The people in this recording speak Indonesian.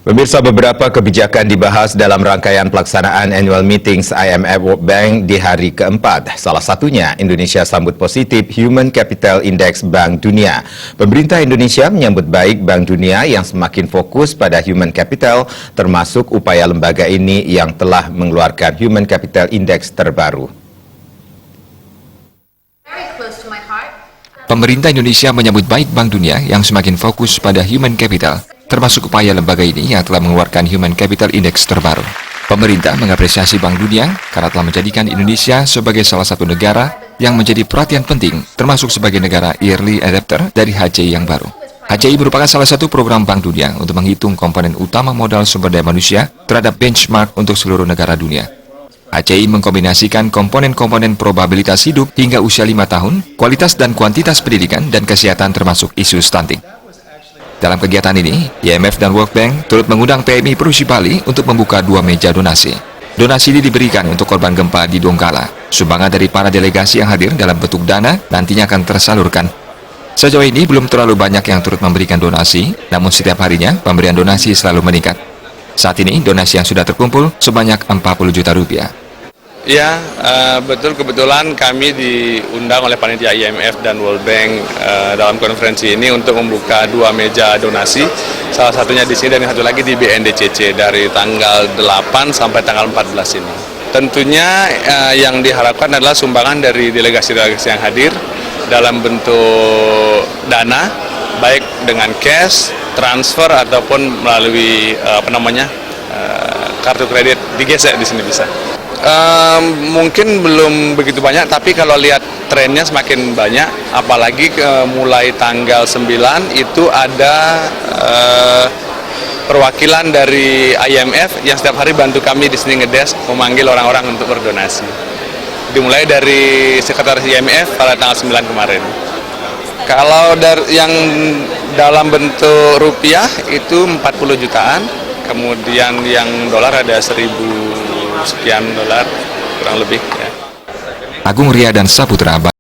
Pemirsa, beberapa kebijakan dibahas dalam rangkaian pelaksanaan annual meetings IMF World Bank di hari keempat. Salah satunya, Indonesia sambut positif Human Capital Index Bank Dunia. Pemerintah Indonesia menyambut baik Bank Dunia yang semakin fokus pada human capital, termasuk upaya lembaga ini yang telah mengeluarkan Human Capital Index terbaru. Pemerintah Indonesia menyambut baik Bank Dunia yang semakin fokus pada human capital, termasuk upaya lembaga ini yang telah mengeluarkan Human Capital Index terbaru. Pemerintah mengapresiasi Bank Dunia karena telah menjadikan Indonesia sebagai salah satu negara yang menjadi perhatian penting, termasuk sebagai negara early adopter dari HCI yang baru. HCI merupakan salah satu program Bank Dunia untuk menghitung komponen utama modal sumber daya manusia terhadap benchmark untuk seluruh negara dunia. HCI mengkombinasikan komponen-komponen probabilitas hidup hingga usia 5 tahun, kualitas dan kuantitas pendidikan dan kesehatan termasuk isu stunting. Dalam kegiatan ini, IMF dan World Bank turut mengundang PMI Perusi Bali untuk membuka 2 meja donasi. Donasi ini diberikan untuk korban gempa di Donggala. Sumbangan dari para delegasi yang hadir dalam bentuk dana nantinya akan tersalurkan. Sejauh ini belum terlalu banyak yang turut memberikan donasi, namun setiap harinya pemberian donasi selalu meningkat. Saat ini donasi yang sudah terkumpul sebanyak 40 juta rupiah. Ya, betul, kebetulan kami diundang oleh panitia IMF dan World Bank dalam konferensi ini untuk membuka 2 meja donasi. Salah satunya di sini dan satu lagi di BNDCC dari tanggal 8 sampai tanggal 14 ini. Tentunya yang diharapkan adalah sumbangan dari delegasi-delegasi yang hadir dalam bentuk dana, baik dengan cash, transfer ataupun melalui kartu kredit digesek di sini bisa. Mungkin belum begitu banyak, tapi kalau lihat trennya semakin banyak, apalagi mulai tanggal 9 itu ada perwakilan dari IMF yang setiap hari bantu kami di sini ngedesk memanggil orang-orang untuk berdonasi. Dimulai dari sekretaris IMF pada tanggal 9 kemarin. Kalau yang dalam bentuk rupiah itu 40 jutaan, kemudian yang dolar ada 1.000 sekian dolar kurang lebih ya. Agung Ria dan Saputra.